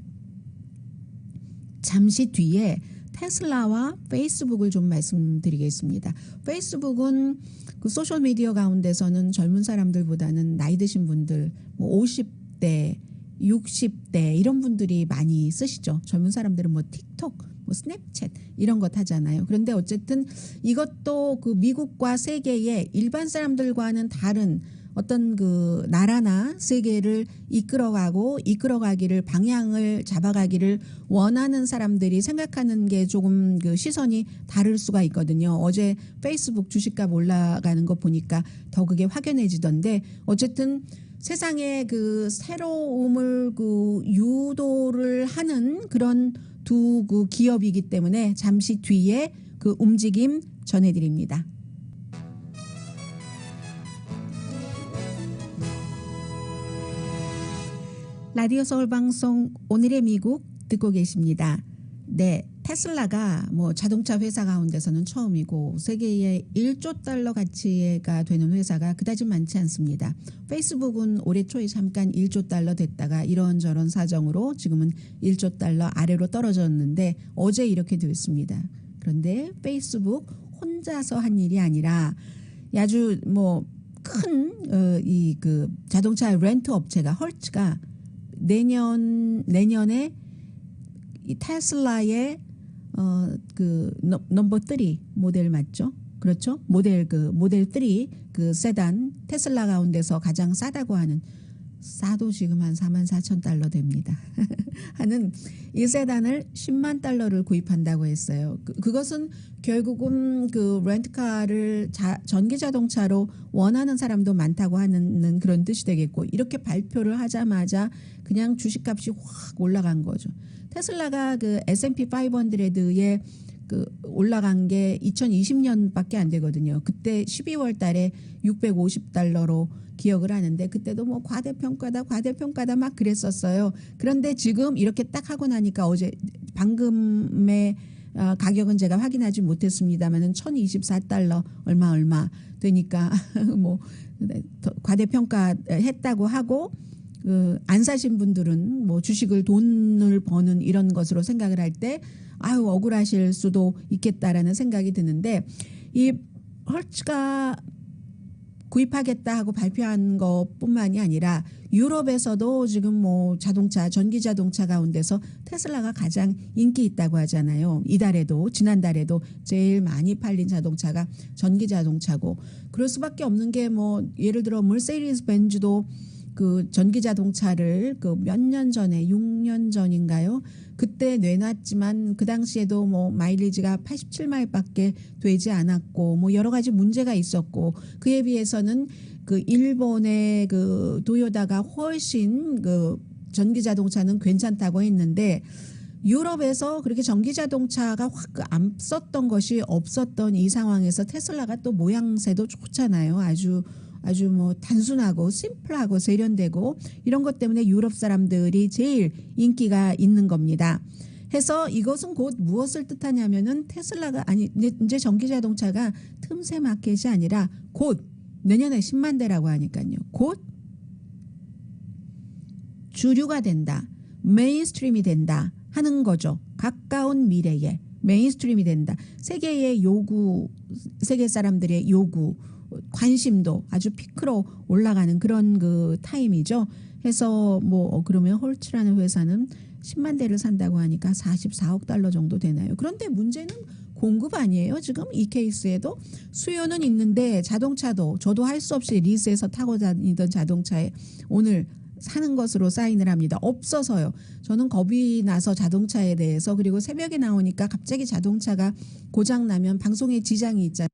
잠시 뒤에 테슬라와 페이스북을 좀 말씀드리겠습니다. 페이스북은 그 소셜미디어 가운데서는 젊은 사람들보다는 나이 드신 분들 뭐 50대 60대 이런 분들이 많이 쓰시죠. 젊은 사람들은 뭐 틱톡, 뭐 스냅챗 이런 것 하잖아요. 그런데 어쨌든 이것도 그 미국과 세계의 일반 사람들과는 다른 어떤 그 나라나 세계를 이끌어가기를 방향을 잡아가기를 원하는 사람들이 생각하는 게 조금 그 시선이 다를 수가 있거든요. 어제 페이스북 주식값 올라가는 거 보니까 더 그게 확연해지던데 어쨌든 세상에 그 새로움을 그 유도를 하는 그런 두 그 기업이기 때문에 잠시 뒤에 그 움직임 전해드립니다. 라디오 서울 방송 오늘의 미국 듣고 계십니다. 네, 테슬라가 뭐 자동차 회사 가운데서는 처음이고 세계의 1조 달러 가치가 되는 회사가 그다지 많지 않습니다. 페이스북은 올해 초에 잠깐 1조 달러 됐다가 이런저런 사정으로 지금은 1조 달러 아래로 떨어졌는데 어제 이렇게 됐습니다. 그런데 페이스북 혼자서 한 일이 아니라 아주 뭐 큰 이 그 자동차 렌트 업체가 헐츠가 내년에 이 테슬라의 그 넘버 3 모델 맞죠? 그렇죠? 모델 3 그 세단 테슬라 가운데서 가장 싸다고 하는 싸도 지금 한 44,000달러 됩니다. 하는 이 세단을 10만 달러를 구입한다고 했어요. 그것은 결국은 그 렌트카를 전기 자동차로 원하는 사람도 많다고 하는 그런 뜻이 되겠고 이렇게 발표를 하자마자 그냥 주식값이 확 올라간 거죠. 테슬라가 그 S&P 500에 그 올라간 게 2020년밖에 안 되거든요. 그때 12월 달에 650달러로 기억을 하는데 그때도 뭐 과대평가다 막 그랬었어요. 그런데 지금 이렇게 딱 하고 나니까 어제 방금의 가격은 제가 확인하지 못했습니다만은 1,024달러 얼마 되니까 뭐 과대평가했다고 하고 안 사신 분들은 뭐 주식을 돈을 버는 이런 것으로 생각을 할 때 아유 억울하실 수도 있겠다라는 생각이 드는데 이 헐츠가 구입하겠다 하고 발표한 것뿐만이 아니라 유럽에서도 지금 뭐 전기 자동차 가운데서 테슬라가 가장 인기 있다고 하잖아요. 지난달에도 제일 많이 팔린 자동차가 전기 자동차고 그럴 수밖에 없는 게 뭐 예를 들어 머세디스 벤츠도 그 전기 자동차를 그 몇 년 전에 6년 전인가요? 그때 내놨지만 그 당시에도 뭐 마일리지가 87마일밖에 되지 않았고 뭐 여러 가지 문제가 있었고 그에 비해서는 그 일본의 그 도요타가 훨씬 그 전기 자동차는 괜찮다고 했는데 유럽에서 그렇게 전기 자동차가 확 앞섰던 것이 없었던 이 상황에서 테슬라가 또 모양새도 좋잖아요. 아주 뭐 단순하고 심플하고 세련되고 이런 것 때문에 유럽 사람들이 제일 인기가 있는 겁니다. 해서 이것은 곧 무엇을 뜻하냐면은 테슬라가 이제 전기 자동차가 틈새 마켓이 아니라 곧 내년에 10만 대라고 하니까요. 곧 주류가 된다. 메인스트림이 된다 하는 거죠. 가까운 미래에 메인스트림이 된다. 세계의 요구, 세계 사람들의 요구, 관심도 아주 피크로 올라가는 그런 그 타임이죠. 해서 뭐 그러면 홀츠라는 회사는 10만 대를 산다고 하니까 44억 달러 정도 되나요? 그런데 문제는 공급 아니에요. 지금 이 케이스에도 수요는 있는데 자동차도 저도 할 수 없이 리스해서 타고 다니던 자동차에 오늘 사는 것으로 사인을 합니다. 없어서요. 저는 겁이 나서 자동차에 대해서 그리고 새벽에 나오니까 갑자기 자동차가 고장 나면 방송에 지장이 있잖아요.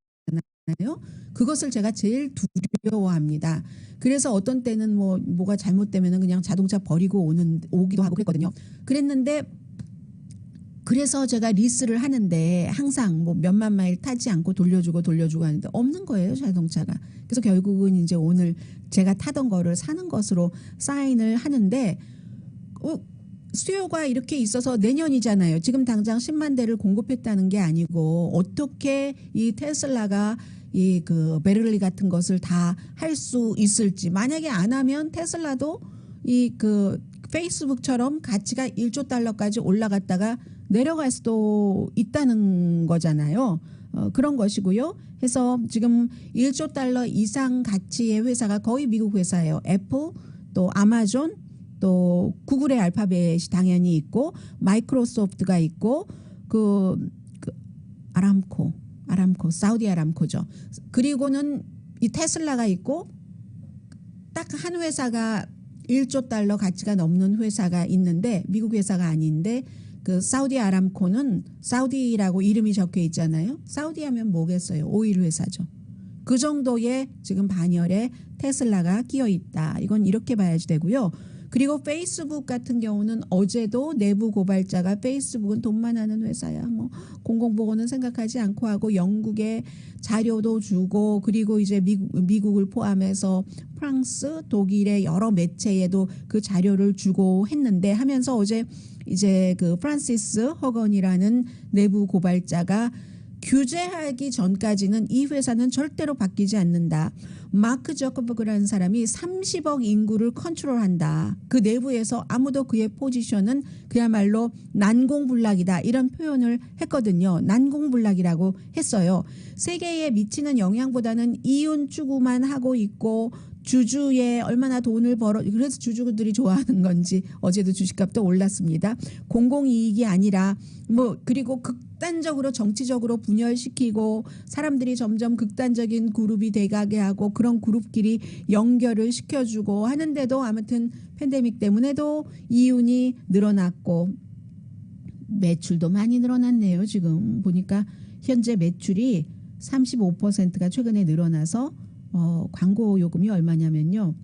그것을 제가 제일 두려워합니다. 그래서 어떤 때는 뭐가 잘못되면 그냥 자동차 버리고 오기도 하고 그랬거든요. 그랬는데 그래서 제가 리스를 하는데 항상 뭐 몇만 마일 타지 않고 돌려주고 하는데 없는 거예요, 자동차가. 그래서 결국은 이제 오늘 제가 타던 거를 사는 것으로 사인을 하는데 수요가 이렇게 있어서 내년이잖아요. 지금 당장 10만 대를 공급했다는 게 아니고 어떻게 이 테슬라가 이 그 베를리 같은 것을 다 할 수 있을지, 만약에 안 하면 테슬라도 이 그 페이스북처럼 가치가 1조 달러까지 올라갔다가 내려갈 수도 있다는 거잖아요. 그런 것이고요. 해서 지금 1조 달러 이상 가치의 회사가 거의 미국 회사예요. 애플, 또 아마존, 또 구글의 알파벳이 당연히 있고 마이크로소프트가 있고 그 아람코, 사우디 아람코죠. 그리고는 이 테슬라가 있고 딱 한 회사가 1조 달러 가치가 넘는 회사가 있는데 미국 회사가 아닌데 그 사우디 아람코는 사우디라고 이름이 적혀 있잖아요. 사우디 하면 뭐겠어요? 오일 회사죠. 그 정도의 지금 반열에 테슬라가 끼어 있다. 이건 이렇게 봐야지 되고요. 그리고 페이스북 같은 경우는 어제도 내부 고발자가 페이스북은 돈만 하는 회사야. 뭐 공공보건은 생각하지 않고 하고 영국에 자료도 주고 그리고 이제 미국을 포함해서 프랑스, 독일의 여러 매체에도 그 자료를 주고 했는데 하면서 어제 이제 그 프란시스 허건이라는 내부 고발자가 규제하기 전까지는 이 회사는 절대로 바뀌지 않는다. 마크 저커버그라는 사람이 30억 인구를 컨트롤한다. 그 내부에서 아무도 그의 포지션은 그야말로 난공불락이다. 이런 표현을 했거든요. 난공불락이라고 했어요. 세계에 미치는 영향보다는 이윤 추구만 하고 있고 주주에 얼마나 돈을 벌어, 그래서 주주들이 좋아하는 건지 어제도 주식값도 올랐습니다. 공공이익이 아니라 그리고 극단적으로 정치적으로 분열시키고 사람들이 점점 극단적인 그룹이 돼가게 하고 그런 그룹끼리 연결을 시켜주고 하는데도 아무튼 팬데믹 때문에도 이윤이 늘어났고 매출도 많이 늘어났네요. 지금 보니까 현재 매출이 35%가 최근에 늘어나서 광고 요금이 얼마냐면요.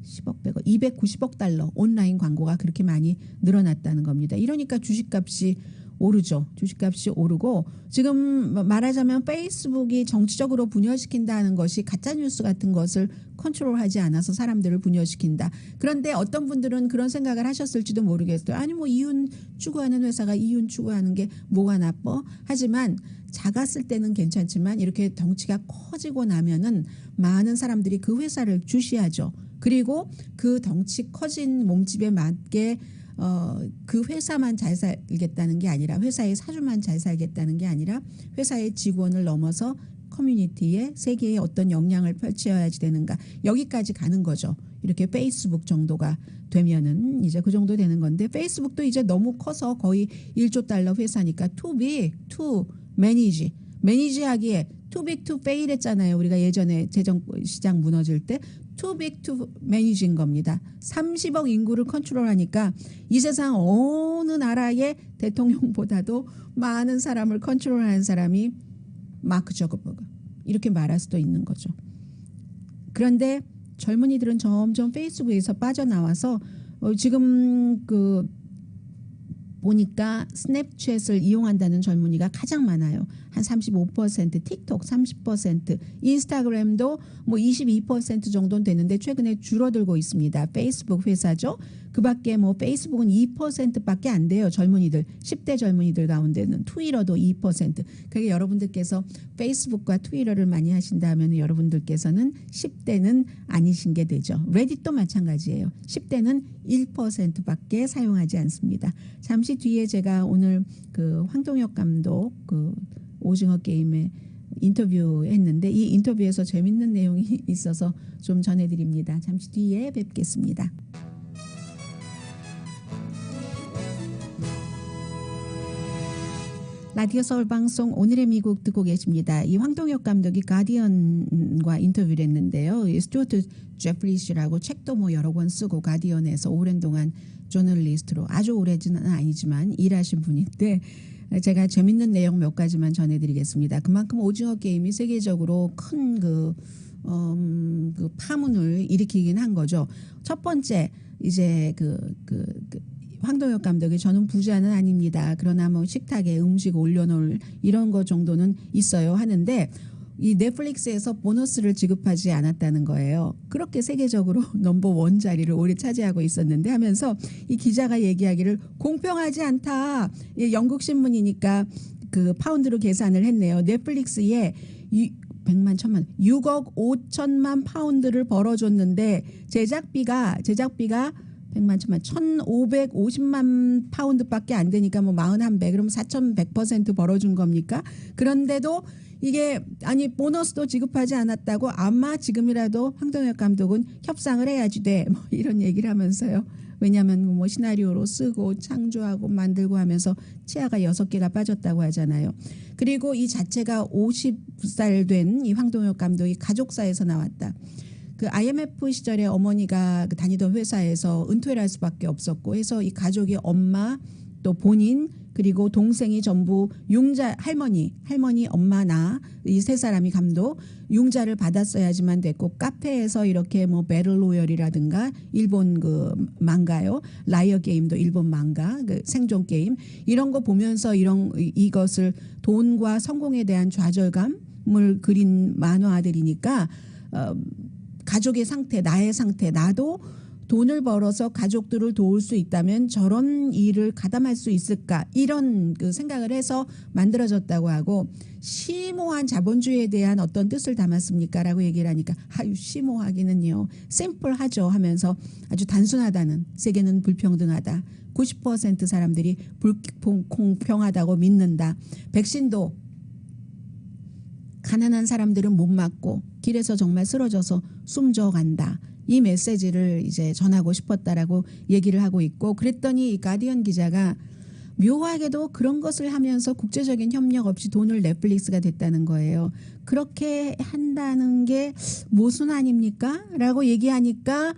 10억 100억 290억 달러 온라인 광고가 그렇게 많이 늘어났다는 겁니다. 이러니까 주식값이 오르죠. 주식값이 오르고 지금 말하자면 페이스북이 정치적으로 분열시킨다는 것이 가짜뉴스 같은 것을 컨트롤하지 않아서 사람들을 분열시킨다. 그런데 어떤 분들은 그런 생각을 하셨을지도 모르겠어요. 아니 뭐 이윤 추구하는 회사가 이윤 추구하는 게 뭐가 나빠? 하지만 작았을 때는 괜찮지만 이렇게 덩치가 커지고 나면은 많은 사람들이 그 회사를 주시하죠. 그리고 그 덩치 커진 몸집에 맞게 그 회사만 잘 살겠다는 게 아니라 회사의 사주만 잘 살겠다는 게 아니라 회사의 직원을 넘어서 커뮤니티에 세계에 어떤 영향을 펼쳐야지 되는가 여기까지 가는 거죠. 이렇게 페이스북 정도가 되면은 이제 그 정도 되는 건데 페이스북도 이제 너무 커서 거의 1조 달러 회사니까 too big to manage 매니지하기에 too big to fail 했잖아요. 우리가 예전에 재정 시장 무너질 때 too big to managing 겁니다. 30억 인구를 컨트롤하니까 이 세상 어느 나라의 대통령보다도 많은 사람을 컨트롤하는 사람이 마크 저커버그 이렇게 말할 수도 있는 거죠. 그런데 젊은이들은 점점 페이스북에서 빠져나와서 지금 그 보니까 스냅챗을 이용한다는 젊은이가 가장 많아요. 한 35%, 틱톡 30%, 인스타그램도 뭐 22% 정도는 되는데 최근에 줄어들고 있습니다. 페이스북 회사죠. 그밖에 뭐 페이스북은 2%밖에 안 돼요. 젊은이들 10대 젊은이들 가운데는 트위터도 2%. 그게 여러분들께서 페이스북과 트위터를 많이 하신다면 여러분들께서는 10대는 아니신 게 되죠. 레딧도 마찬가지예요. 10대는 1%밖에 사용하지 않습니다. 잠시 뒤에 제가 오늘 그 황동혁 감독 그 오징어 게임에 인터뷰했는데 이 인터뷰에서 재밌는 내용이 있어서 좀 전해드립니다. 잠시 뒤에 뵙겠습니다. 라디오 서울 방송 오늘의 미국 듣고 계십니다. 이 황동혁 감독이 가디언과 인터뷰를 했는데요. 스튜어트 제프리시라고 책도 뭐 여러 권 쓰고 가디언에서 오랜 동안 저널리스트로 아주 오래는 아니지만 일하신 분인데 제가 재밌는 내용 몇 가지만 전해드리겠습니다. 그만큼 오징어 게임이 세계적으로 큰 그 파문을 일으키긴 한 거죠. 첫 번째 이제 황동혁 감독이 저는 부자는 아닙니다. 그러나 뭐 식탁에 음식 올려놓을 이런 거 정도는 있어요 하는데 이 넷플릭스에서 보너스를 지급하지 않았다는 거예요. 그렇게 세계적으로 넘버원 자리를 오래 차지하고 있었는데 하면서 이 기자가 얘기하기를 공평하지 않다. 영국 신문이니까 그 파운드로 계산을 했네요. 넷플릭스에 100만 1000만 6억 5천만 파운드를 벌어줬는데 제작비가 100만 1000만 1550만 파운드밖에 안 되니까 뭐 41배 그러면 4100% 벌어준 겁니까? 그런데도 이게 아니 보너스도 지급하지 않았다고 아마 지금이라도 황동혁 감독은 협상을 해야지 돼. 뭐 이런 얘기를 하면서요. 왜냐하면 뭐 시나리오로 쓰고 창조하고 만들고 하면서 치아가 6개가 빠졌다고 하잖아요. 그리고 이 자체가 50살 된 이 황동혁 감독이 가족사에서 나왔다. 그 IMF 시절에 어머니가 다니던 회사에서 은퇴를 할 수밖에 없었고 해서 이 가족이 엄마 또 본인 그리고 동생이 전부 융자 할머니 엄마 나 이 세 사람이 감독 융자를 받았어야지만 됐고 카페에서 이렇게 뭐 배틀 로열이라든가 일본 그 망가요 라이어 게임도 일본 망가 그 생존 게임 이런 거 보면서 이것을 돈과 성공에 대한 좌절감을 그린 만화들이니까 가족의 상태 나의 상태 나도 돈을 벌어서 가족들을 도울 수 있다면 저런 일을 가담할 수 있을까 이런 그 생각을 해서 만들어졌다고 하고 심오한 자본주의에 대한 어떤 뜻을 담았습니까? 라고 얘기를 하니까 아유 심오하기는요 심플하죠 하면서 아주 단순하다는 세계는 불평등하다 90% 사람들이 불공평하다고 믿는다 백신도 가난한 사람들은 못 맞고 길에서 정말 쓰러져서 숨져간다. 이 메시지를 이제 전하고 싶었다라고 얘기를 하고 있고 그랬더니 이 가디언 기자가 묘하게도 그런 것을 하면서 국제적인 협력 없이 돈을 넷플릭스가 됐다는 거예요. 그렇게 한다는 게 모순 아닙니까? 라고 얘기하니까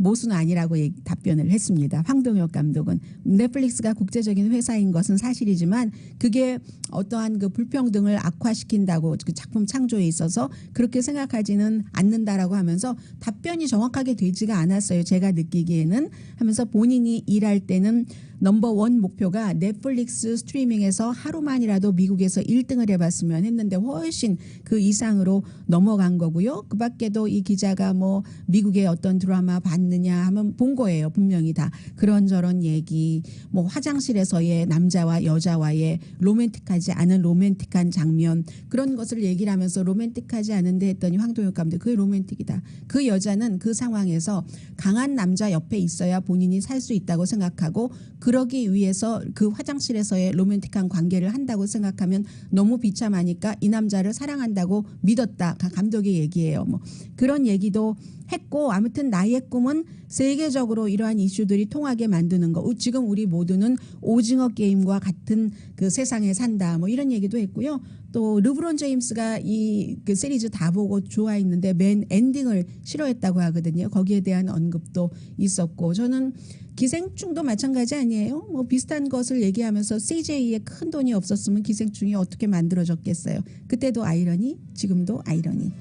모순 아니라고 답변을 했습니다. 황동혁 감독은 넷플릭스가 국제적인 회사인 것은 사실이지만 그게 어떠한 그 불평등을 악화시킨다고 그 작품 창조에 있어서 그렇게 생각하지는 않는다라고 하면서 답변이 정확하게 되지가 않았어요. 제가 느끼기에는 하면서 본인이 일할 때는 넘버원 목표가 넷플릭스 스트리밍에서 하루만이라도 미국에서 1등을 해봤으면 했는데 훨씬 그 이상으로 넘어간 거고요. 그 밖에도 이 기자가 뭐 미국의 어떤 드라마 봤느냐 하면 본 거예요. 분명히 다 그런저런 얘기 뭐 화장실에서의 남자와 여자와의 로맨틱하지 않은 로맨틱한 장면 그런 것을 얘기를 하면서 로맨틱하지 않은데 했더니 황동혁 감독 그게 로맨틱이다. 그 여자는 그 상황에서 강한 남자 옆에 있어야 본인이 살 수 있다고 생각하고 그러기 위해서 그 화장실에서의 로맨틱한 관계를 한다고 생각하면 너무 비참하니까 이 남자를 사랑한다고 믿었다. 감독의 얘기예요. 뭐 그런 얘기도 했고 아무튼 나의 꿈은 세계적으로 이러한 이슈들이 통하게 만드는 거. 지금 우리 모두는 오징어 게임과 같은 그 세상에 산다. 뭐 이런 얘기도 했고요. 또 르브론 제임스가 이 그 시리즈 다 보고 좋아했는데 맨 엔딩을 싫어했다고 하거든요. 거기에 대한 언급도 있었고 저는 기생충도 마찬가지 아니에요? 뭐 비슷한 것을 얘기하면서 CJ에 큰 돈이 없었으면 기생충이 어떻게 만들어졌겠어요. 그때도 아이러니, 지금도 아이러니.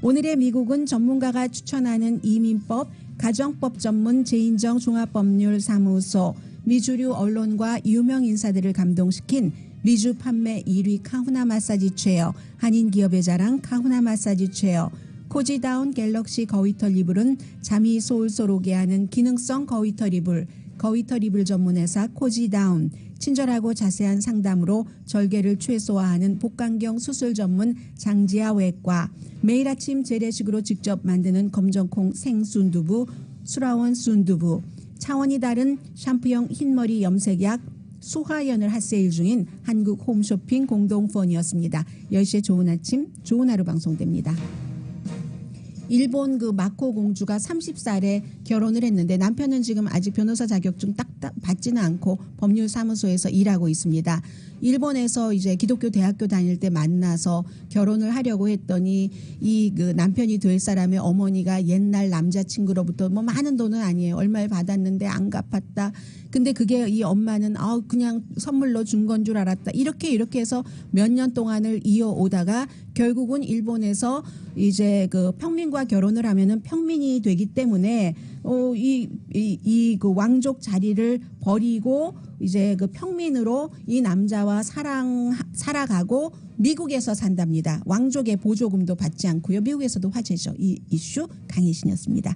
오늘의 미국은 전문가가 추천하는 이민법, 가정법 전문 제인정 종합법률사무소, 미주류 언론과 유명 인사들을 감동시킨 미주 판매 1위 카후나 마사지 체어, 한인 기업의 자랑 카후나 마사지 체어, 코지다운 갤럭시 거위털 이불은 잠이 솔솔 오게 하는 기능성 거위털 이불, 거위털 이불 전문회사 코지다운, 친절하고 자세한 상담으로 절개를 최소화하는 복강경 수술 전문 장지아 외과, 매일 아침 재래식으로 직접 만드는 검정콩 생순두부, 수라원 순두부, 차원이 다른 샴푸형 흰머리 염색약 수화연을 핫세일 중인 한국 홈쇼핑 공동폰이었습니다. 10시에 좋은 아침, 좋은 하루 방송됩니다. 일본 그 마코 공주가 30살에 결혼을 했는데 남편은 지금 아직 변호사 자격증 딱 받지는 않고 법률사무소에서 일하고 있습니다. 일본에서 이제 기독교 대학교 다닐 때 만나서 결혼을 하려고 했더니 이 그 남편이 될 사람의 어머니가 옛날 남자친구로부터 뭐 많은 돈은 아니에요. 얼마를 받았는데 안 갚았다. 근데 그게 이 엄마는 그냥 선물로 준 건 줄 알았다. 이렇게 해서 몇 년 동안을 이어오다가 결국은 일본에서 이제 그 평민과 결혼을 하면은 평민이 되기 때문에 그 왕족 자리를 버리고 이제 그 평민으로 이 남자와 살아가고 미국에서 산답니다. 왕족의 보조금도 받지 않고요. 미국에서도 화제죠. 이 이슈 강혜신이었습니다.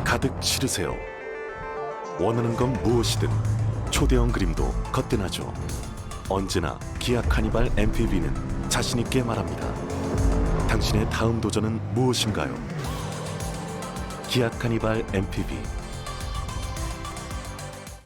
가득 실으세요. 원하는 건 무엇이든 초대형 그림도 거뜬하죠. 언제나 기아 카니발 MPV는 자신 있게 말합니다. 당신의 다음 도전은 무엇인가요? 기아 카니발 MPV